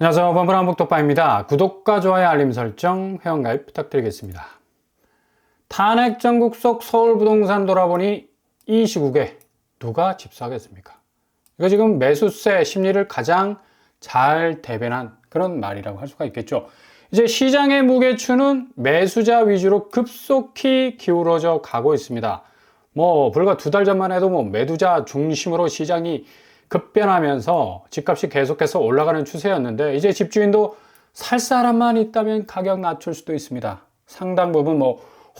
안녕하세요. 범블한북독파입니다. 구독과 좋아요, 알림 설정, 회원가입 부탁드리겠습니다. 탄핵 전국 속 서울 부동산 돌아보니 이 시국에 누가 집사하겠습니까? 이거 지금 매수세 심리를 가장 잘 대변한 그런 말이라고 할 수가 있겠죠. 이제 시장의 무게추는 매수자 위주로 급속히 기울어져 가고 있습니다. 불과 2달 전만 해도 매도자 중심으로 시장이 급변하면서 집값이 계속해서 올라가는 추세였는데, 이제 집주인도 살 사람만 있다면 가격 낮출 수도 있습니다. 상당 부분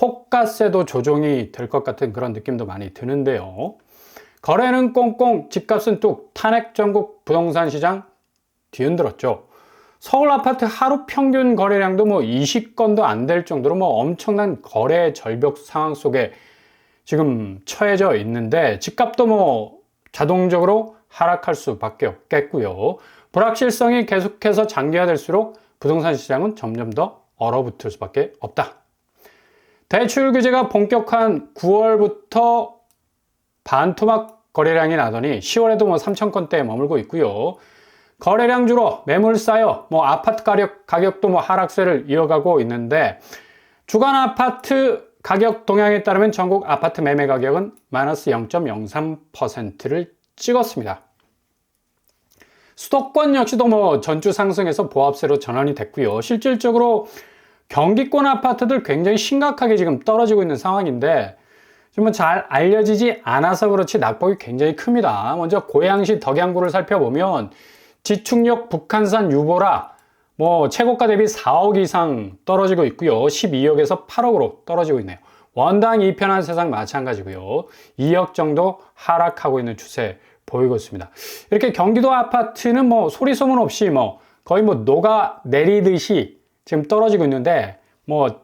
호가세도 조정이 될 것 같은 그런 느낌도 많이 드는데요. 거래는 꽁꽁, 집값은 뚝, 탄핵 전국 부동산 시장 뒤흔들었죠. 서울 아파트 하루 평균 거래량도 20건도 안 될 정도로 엄청난 거래 절벽 상황 속에 지금 처해져 있는데, 집값도 자동적으로 하락할 수밖에 없겠고요. 불확실성이 계속해서 장기화될수록 부동산 시장은 점점 더 얼어붙을 수밖에 없다. 대출 규제가 본격화한 9월부터 반토막 거래량이 나더니 10월에도 3,000건대에 머물고 있고요. 거래량 줄어 매물 쌓여 아파트 가격도 하락세를 이어가고 있는데, 주간 아파트 가격 동향에 따르면 전국 아파트 매매 가격은 마이너스 0.03%를 찍었습니다. 수도권 역시도 전주 상승해서 보합세로 전환이 됐고요. 실질적으로 경기권 아파트들 굉장히 심각하게 지금 떨어지고 있는 상황인데, 좀 잘 알려지지 않아서 그렇지 낙폭이 굉장히 큽니다. 먼저 고양시 덕양구를 살펴보면 지축역 북한산 유보라 최고가 대비 4억 이상 떨어지고 있고요. 12억에서 8억으로 떨어지고 있네요. 원당 이편한 세상 마찬가지고요. 2억 정도 하락하고 있는 추세 보이고 있습니다. 이렇게 경기도 아파트는 소리 소문 없이 거의 녹아 내리듯이 지금 떨어지고 있는데,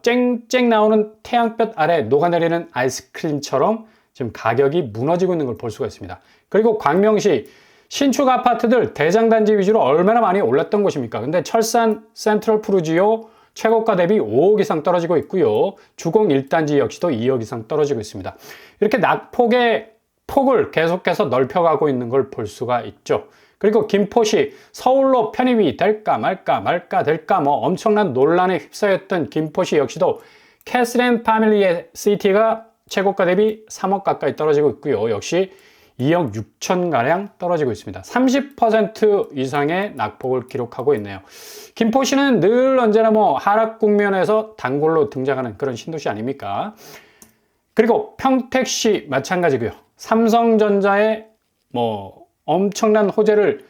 쨍쨍 나오는 태양볕 아래 녹아내리는 아이스크림처럼 지금 가격이 무너지고 있는 걸 볼 수가 있습니다. 그리고 광명시 신축 아파트들 대장단지 위주로 얼마나 많이 올랐던 곳입니까? 근데 철산 센트럴 푸르지오 최고가 대비 5억 이상 떨어지고 있고요. 주공 1단지 역시도 2억 이상 떨어지고 있습니다. 이렇게 낙폭의 폭을 계속해서 넓혀가고 있는 걸 볼 수가 있죠. 그리고 김포시 서울로 편입이 될까 말까 될까 엄청난 논란에 휩싸였던 김포시 역시도 캐슬앤 파밀리의 시티가 최고가 대비 3억 가까이 떨어지고 있고요. 역시 2억 6천가량 떨어지고 있습니다. 30% 이상의 낙폭을 기록하고 있네요. 김포시는 늘 언제나 하락 국면에서 단골로 등장하는 그런 신도시 아닙니까? 그리고 평택시 마찬가지고요. 삼성전자의 엄청난 호재를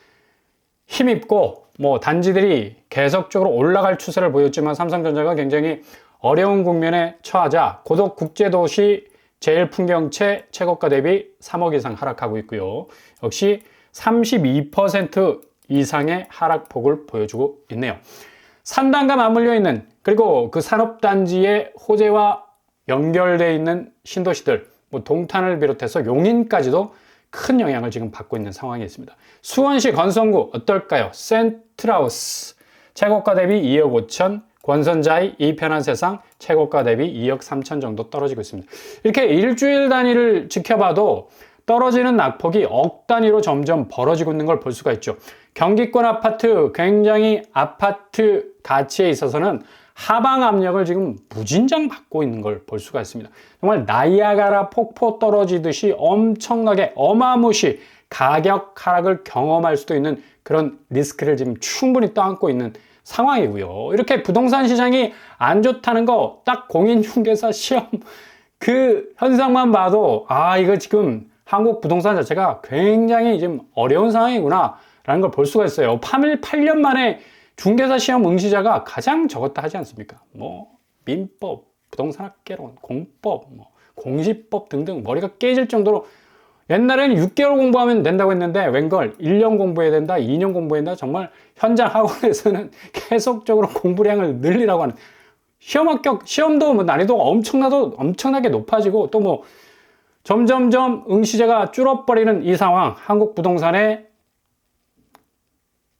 힘입고 단지들이 계속적으로 올라갈 추세를 보였지만, 삼성전자가 굉장히 어려운 국면에 처하자 고덕 국제도시 제일풍경채 최고가 대비 3억 이상 하락하고 있고요. 역시 32% 이상의 하락폭을 보여주고 있네요. 산단과 맞물려 있는, 그리고 그 산업단지의 호재와 연결되어 있는 신도시들, 동탄을 비롯해서 용인까지도 큰 영향을 지금 받고 있는 상황이 있습니다. 수원시 건성구 어떨까요? 센트라우스 최고가 대비 2억 5천, 권선자이 이편한 세상 최고가 대비 2억 3천 정도 떨어지고 있습니다. 이렇게 일주일 단위를 지켜봐도 떨어지는 낙폭이 억 단위로 점점 벌어지고 있는 걸 볼 수가 있죠. 경기권 아파트, 굉장히 아파트 가치에 있어서는 하방 압력을 지금 무진장 받고 있는 걸 볼 수가 있습니다. 정말 나이아가라 폭포 떨어지듯이 엄청나게 어마무시 가격 하락을 경험할 수도 있는 그런 리스크를 지금 충분히 떠안고 있는 상황이고요. 이렇게 부동산 시장이 안 좋다는 거 딱 공인중개사 시험 그 현상만 봐도 이거 지금 한국 부동산 자체가 굉장히 지금 어려운 상황이구나 라는 걸 볼 수가 있어요. 8년 만에 중개사 시험 응시자가 가장 적었다 하지 않습니까? 민법, 부동산학개론, 공법, 공시법 등등 머리가 깨질 정도로, 옛날에는 6개월 공부하면 된다고 했는데 웬걸 1년 공부해야 된다, 2년 공부해야 된다. 정말 현장 학원에서는 계속적으로 공부량을 늘리라고 하는, 시험 합격, 시험도 난이도가 엄청나게 높아지고, 또 점점점 응시자가 줄어버리는 이 상황, 한국 부동산의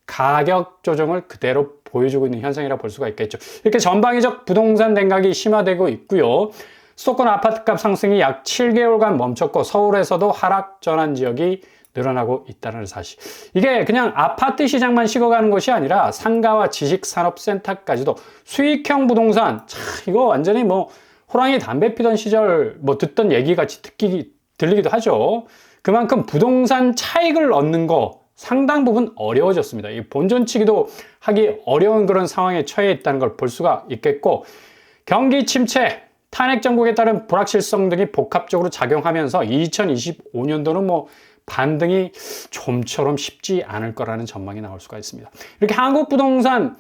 가격 조정을 그대로 보여주고 있는 현상이라 볼 수가 있겠죠. 이렇게 전방위적 부동산 냉각이 심화되고 있고요. 수도권 아파트값 상승이 약 7개월간 멈췄고, 서울에서도 하락 전환 지역이 늘어나고 있다는 사실. 이게 그냥 아파트 시장만 식어가는 것이 아니라 상가와 지식산업센터까지도 수익형 부동산, 참 이거 완전히 뭐 호랑이 담배 피던 시절 뭐 듣던 얘기 같이 들리기도 하죠. 그만큼 부동산 차익을 얻는 거 상당 부분 어려워졌습니다. 이 본전치기도 하기 어려운 그런 상황에 처해 있다는 걸 볼 수가 있겠고, 경기 침체, 탄핵 정국에 따른 불확실성 등이 복합적으로 작용하면서 2025년도는 뭐 반등이 좀처럼 쉽지 않을 거라는 전망이 나올 수가 있습니다. 이렇게 한국 부동산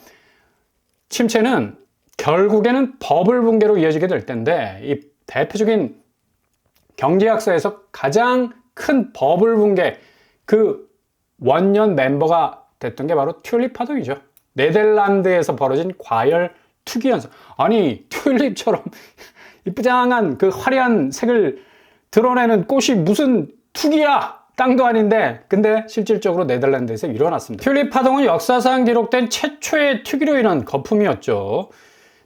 침체는 결국에는 버블 붕괴로 이어지게 될 텐데, 이 대표적인 경제학사에서 가장 큰 버블 붕괴 그 원년 멤버가 됐던 게 바로 튤립 파동이죠. 네덜란드에서 벌어진 과열 투기 현상. 아니, 튤립처럼 이쁘장한 그 화려한 색을 드러내는 꽃이 무슨 투기야! 땅도 아닌데, 근데 실질적으로 네덜란드에서 일어났습니다. 튤립 파동은 역사상 기록된 최초의 투기로 인한 거품이었죠.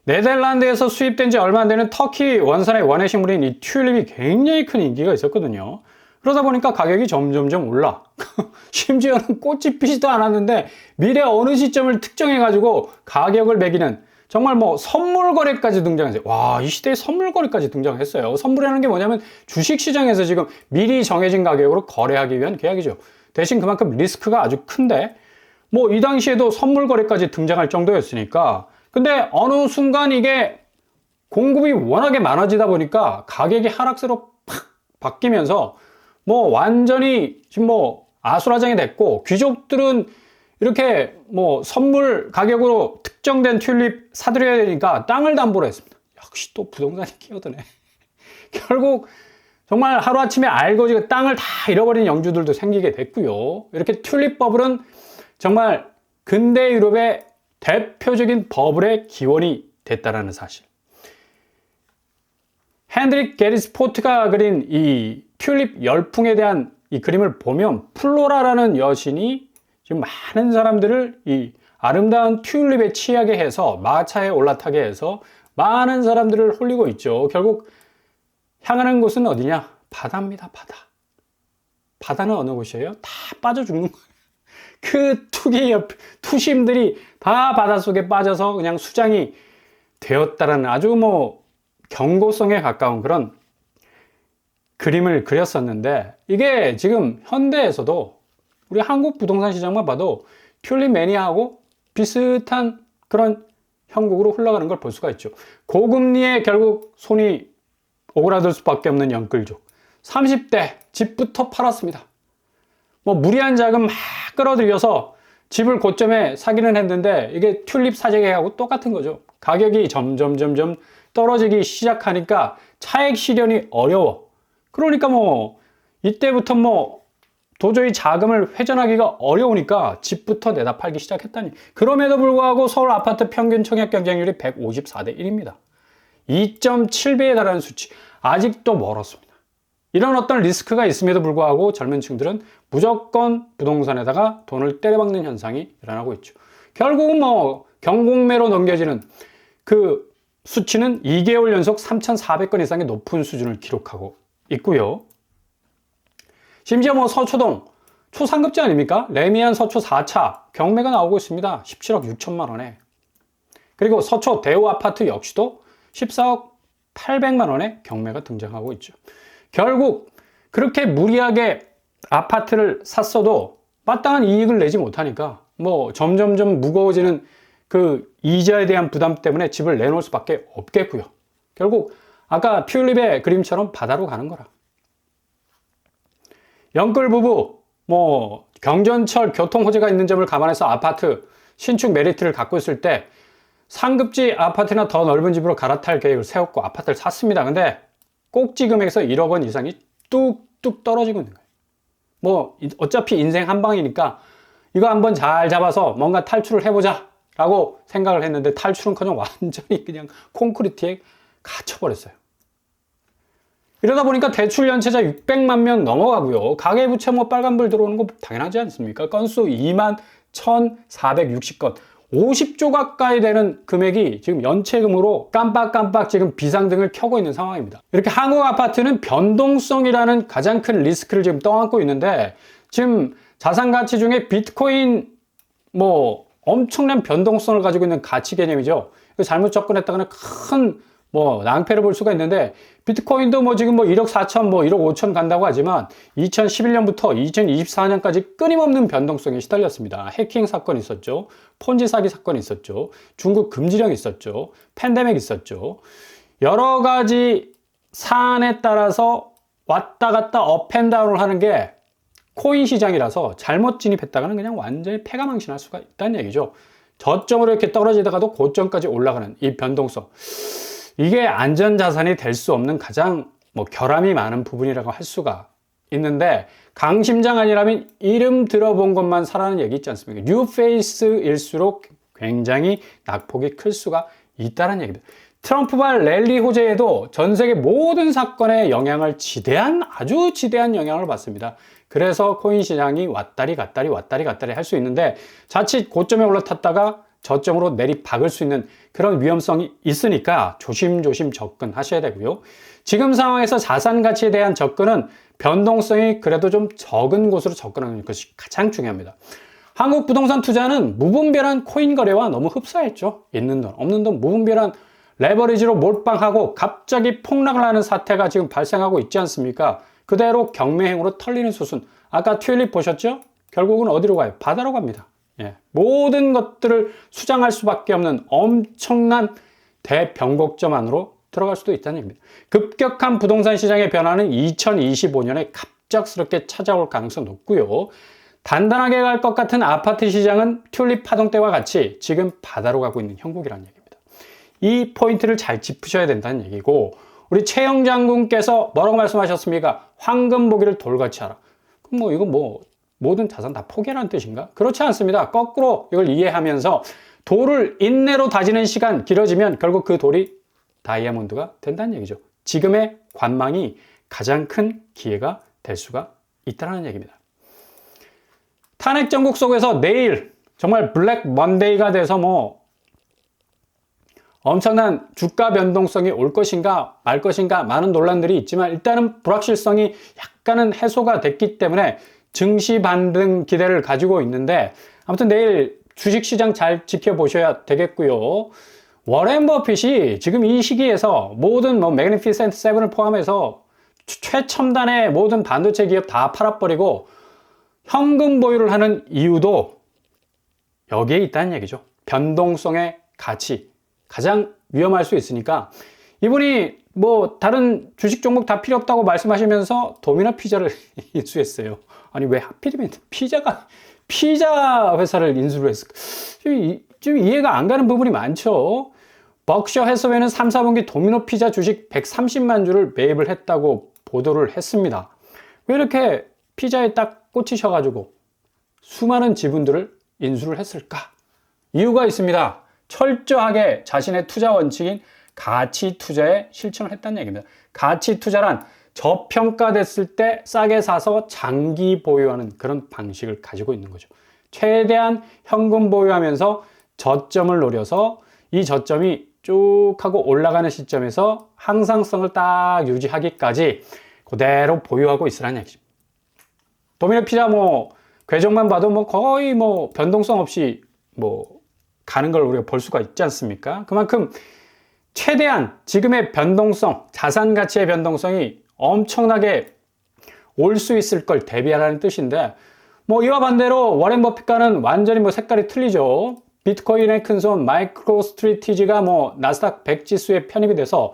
네덜란드에서 수입된 지 얼마 안 되는 터키 원산의 원예 식물인 이 튤립이 굉장히 큰 인기가 있었거든요. 그러다 보니까 가격이 점점점 올라. 심지어는 꽃이 피지도 않았는데 미래 어느 시점을 특정해가지고 가격을 매기는, 정말 뭐 선물 거래까지 등장했어요. 와, 이 시대에 선물 거래까지 등장했어요. 선물이라는 게 뭐냐면 주식시장에서 지금 미리 정해진 가격으로 거래하기 위한 계약이죠. 대신 그만큼 리스크가 아주 큰데, 뭐 이 당시에도 선물 거래까지 등장할 정도였으니까. 근데 어느 순간 이게 공급이 워낙에 많아지다 보니까 가격이 하락세로 팍 바뀌면서 뭐 완전히 지금 뭐 아수라장이 됐고, 귀족들은 이렇게 뭐 선물 가격으로 특정된 튤립 사들여야 되니까 땅을 담보로 했습니다. 역시 또 부동산이 끼어드네. 결국 정말 하루아침에 알거지가 땅을 다 잃어버린 영주들도 생기게 됐고요. 이렇게 튤립 버블은 정말 근대 유럽의 대표적인 버블의 기원이 됐다라는 사실. 핸드릭 게리스포트가 그린 이 튤립 열풍에 대한 이 그림을 보면 플로라라는 여신이 지금 많은 사람들을 이 아름다운 튤립에 취하게 해서 마차에 올라타게 해서 많은 사람들을 홀리고 있죠. 결국 향하는 곳은 어디냐? 바다입니다. 바다. 바다는 어느 곳이에요? 다 빠져 죽는 거예요. 그 투심들이 다 바닷속에 빠져서 그냥 수장이 되었다라는 아주 뭐 경고성에 가까운 그런 그림을 그렸었는데, 이게 지금 현대에서도 우리 한국 부동산 시장만 봐도 튤립 매니아하고 비슷한 그런 형국으로 흘러가는 걸 볼 수가 있죠. 고금리에 결국 손이 오그라들 수밖에 없는 영끌족. 30대 집부터 팔았습니다. 뭐 무리한 자금 막 끌어들여서 집을 고점에 사기는 했는데, 이게 튤립 사재기하고 똑같은 거죠. 가격이 점점 떨어지기 시작하니까 차액 실현이 어려워. 그러니까 뭐 이때부터 뭐 도저히 자금을 회전하기가 어려우니까 집부터 내다 팔기 시작했다니. 그럼에도 불구하고 서울 아파트 평균 청약 경쟁률이 154대 1입니다. 2.7배에 달하는 수치. 아직도 멀었습니다. 이런 어떤 리스크가 있음에도 불구하고 젊은 층들은 무조건 부동산에다가 돈을 때려박는 현상이 일어나고 있죠. 결국은 뭐 경공매로 넘겨지는 그 수치는 2개월 연속 3,400건 이상의 높은 수준을 기록하고 있고요. 심지어 뭐 서초동 초상급지 아닙니까? 레미안 서초 4차 경매가 나오고 있습니다. 17억 6천만 원에. 그리고 서초 대우 아파트 역시도 14억 800만 원에 경매가 등장하고 있죠. 결국 그렇게 무리하게 아파트를 샀어도 마땅한 이익을 내지 못하니까 뭐 점점점 무거워지는 그 이자에 대한 부담 때문에 집을 내놓을 수밖에 없겠고요. 결국 아까 튤립의 그림처럼 바다로 가는 거라. 영끌 부부 뭐 경전철 교통 호재가 있는 점을 감안해서 아파트 신축 메리트를 갖고 있을 때 상급지 아파트나 더 넓은 집으로 갈아탈 계획을 세웠고 아파트를 샀습니다. 근데 꼭지 금액에서 1억 원 이상이 뚝뚝 떨어지고 있는 거예요. 뭐 어차피 인생 한 방이니까 이거 한번 잘 잡아서 뭔가 탈출을 해보자 라고 생각을 했는데, 탈출은커녕 완전히 그냥 콘크리트에 갇혀버렸어요. 이러다 보니까 대출 연체자 600만 명 넘어가고요. 가계부채 뭐 빨간불 들어오는 거 당연하지 않습니까? 건수 21,460건. 50조 가까이 되는 금액이 지금 연체금으로 깜빡깜빡 지금 비상등을 켜고 있는 상황입니다. 이렇게 한국 아파트는 변동성이라는 가장 큰 리스크를 지금 떠안고 있는데, 지금 자산 가치 중에 비트코인 뭐 엄청난 변동성을 가지고 있는 가치 개념이죠. 잘못 접근했다가는 큰 뭐 낭패를 볼 수가 있는데, 비트코인도 뭐 지금 뭐 1억 4천 뭐 1억 5천 간다고 하지만 2011년부터 2024년까지 끊임없는 변동성에 시달렸습니다. 해킹 사건이 있었죠. 폰지 사기 사건이 있었죠. 중국 금지령 있었죠. 팬데믹 있었죠. 여러 가지 사안에 따라서 왔다 갔다 업앤다운을 하는 게 코인 시장이라서 잘못 진입했다가는 그냥 완전히 패가망신할 수가 있다는 얘기죠. 저점으로 이렇게 떨어지다가도 고점까지 올라가는 이 변동성. 이게 안전자산이 될 수 없는 가장 뭐 결함이 많은 부분이라고 할 수가 있는데, 강심장 아니라면 이름 들어본 것만 사라는 얘기 있지 않습니까? 뉴페이스일수록 굉장히 낙폭이 클 수가 있다는 얘기입니다. 트럼프발 랠리 호재에도 전 세계 모든 사건에 영향을 아주 지대한 영향을 받습니다. 그래서 코인 시장이 왔다리 갔다리 할 수 있는데, 자칫 고점에 올라탔다가 저점으로 내리박을 수 있는 그런 위험성이 있으니까 조심조심 접근하셔야 되고요. 지금 상황에서 자산 가치에 대한 접근은 변동성이 그래도 좀 적은 곳으로 접근하는 것이 가장 중요합니다. 한국 부동산 투자는 무분별한 코인 거래와 너무 흡사했죠. 있는 돈, 없는 돈 무분별한 레버리지로 몰빵하고 갑자기 폭락을 하는 사태가 지금 발생하고 있지 않습니까? 그대로 경매행으로 털리는 수순. 아까 튤립 보셨죠? 결국은 어디로 가요? 바다로 갑니다. 예, 모든 것들을 수장할 수밖에 없는 엄청난 대변곡점 안으로 들어갈 수도 있다는 얘기입니다. 급격한 부동산 시장의 변화는 2025년에 갑작스럽게 찾아올 가능성이 높고요. 단단하게 갈 것 같은 아파트 시장은 튤립 파동 때와 같이 지금 바다로 가고 있는 형국이라는 얘기입니다. 이 포인트를 잘 짚으셔야 된다는 얘기고, 우리 최영 장군께서 뭐라고 말씀하셨습니까? 황금 보기를 돌같이 하라. 그럼 뭐 이거 뭐 모든 자산 다 포기하라는 뜻인가? 그렇지 않습니다. 거꾸로 이걸 이해하면서 돌을 인내로 다지는 시간 길어지면 결국 그 돌이 다이아몬드가 된다는 얘기죠. 지금의 관망이 가장 큰 기회가 될 수가 있다는 얘기입니다. 탄핵 정국 속에서 내일 정말 블랙 먼데이가 돼서 뭐 엄청난 주가 변동성이 올 것인가 말 것인가 많은 논란들이 있지만, 일단은 불확실성이 약간은 해소가 됐기 때문에 증시 반등 기대를 가지고 있는데, 아무튼 내일 주식시장 잘 지켜보셔야 되겠고요. 워렌 버핏이 지금 이 시기에서 모든 뭐 매그니피센트 세븐을 포함해서 최첨단의 모든 반도체 기업 다 팔아버리고 현금 보유를 하는 이유도 여기에 있다는 얘기죠. 변동성의 가치, 가장 위험할 수 있으니까 이분이 뭐 다른 주식 종목 다 필요 없다고 말씀하시면서 도미노 피자를 인수했어요. 아니 왜 하필이면 피자 회사를 인수를 했을까? 좀 이해가 안 가는 부분이 많죠. 벅셔 해서웨는 3, 4분기 도미노 피자 주식 130만 주를 매입을 했다고 보도를 했습니다. 왜 이렇게 피자에 딱 꽂히셔가지고 수많은 지분들을 인수를 했을까? 이유가 있습니다. 철저하게 자신의 투자 원칙인 가치 투자에 실천을 했다는 얘기입니다. 가치 투자란 저평가됐을 때 싸게 사서 장기 보유하는 그런 방식을 가지고 있는 거죠. 최대한 현금 보유하면서 저점을 노려서 이 저점이 쭉 하고 올라가는 시점에서 항상성을 딱 유지하기까지 그대로 보유하고 있으라는 얘기죠. 도미노 피자 뭐 궤적만 봐도 뭐 거의 뭐 변동성 없이 뭐 가는 걸 우리가 볼 수가 있지 않습니까? 그만큼 최대한 지금의 변동성, 자산 가치의 변동성이 엄청나게 올 수 있을 걸 대비하라는 뜻인데, 뭐 이와 반대로 워렌 버핏과는 완전히 뭐 색깔이 틀리죠. 비트코인의 큰손 마이크로 스트리티지가 뭐 나스닥 100 지수에 편입이 돼서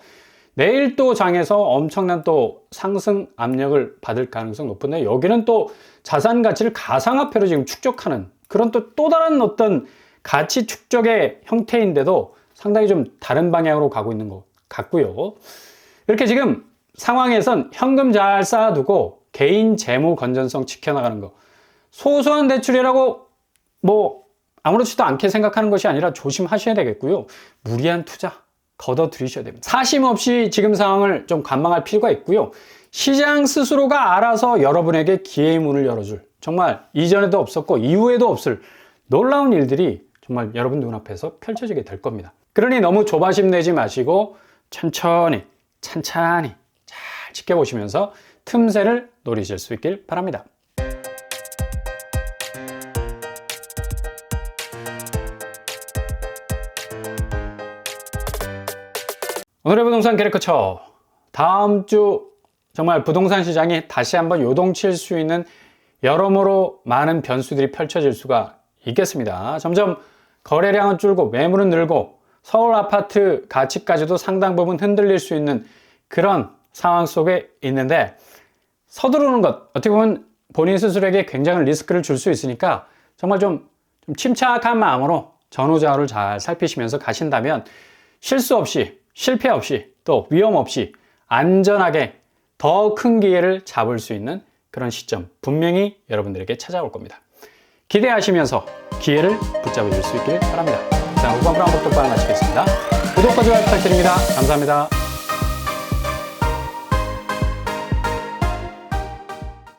내일 또 장에서 엄청난 또 상승 압력을 받을 가능성이 높은데, 여기는 또 자산 가치를 가상화폐로 지금 축적하는 그런 또 다른 어떤 가치 축적의 형태인데도 상당히 좀 다른 방향으로 가고 있는 것 같고요. 이렇게 지금 상황에선 현금 잘 쌓아두고 개인 재무 건전성 지켜나가는 거, 소소한 대출이라고 뭐 아무렇지도 않게 생각하는 것이 아니라 조심하셔야 되겠고요. 무리한 투자 걷어들이셔야 됩니다. 사심 없이 지금 상황을 좀 관망할 필요가 있고요. 시장 스스로가 알아서 여러분에게 기회의 문을 열어줄, 정말 이전에도 없었고 이후에도 없을 놀라운 일들이 정말 여러분 눈앞에서 펼쳐지게 될 겁니다. 그러니 너무 조바심 내지 마시고 천천히 찬찬히 잘 지켜보시면서 틈새를 노리실 수 있길 바랍니다. 오늘의 부동산 캐리커처. 다음 주 정말 부동산 시장이 다시 한번 요동칠 수 있는 여러모로 많은 변수들이 펼쳐질 수가 있겠습니다. 점점 거래량은 줄고 매물은 늘고 서울 아파트 가치까지도 상당 부분 흔들릴 수 있는 그런 상황 속에 있는데, 서두르는 것, 어떻게 보면 본인 스스로에게 굉장히 리스크를 줄 수 있으니까 정말 좀 침착한 마음으로 전후좌우를 잘 살피시면서 가신다면 실수 없이, 실패 없이, 또 위험 없이 안전하게 더 큰 기회를 잡을 수 있는 그런 시점 분명히 여러분들에게 찾아올 겁니다. 기대하시면서 기회를 붙잡으실 수 있길 바랍니다. 자, 후반부랑 독도반 마치겠습니다. 구독과 좋아요 부탁드립니다. 감사합니다.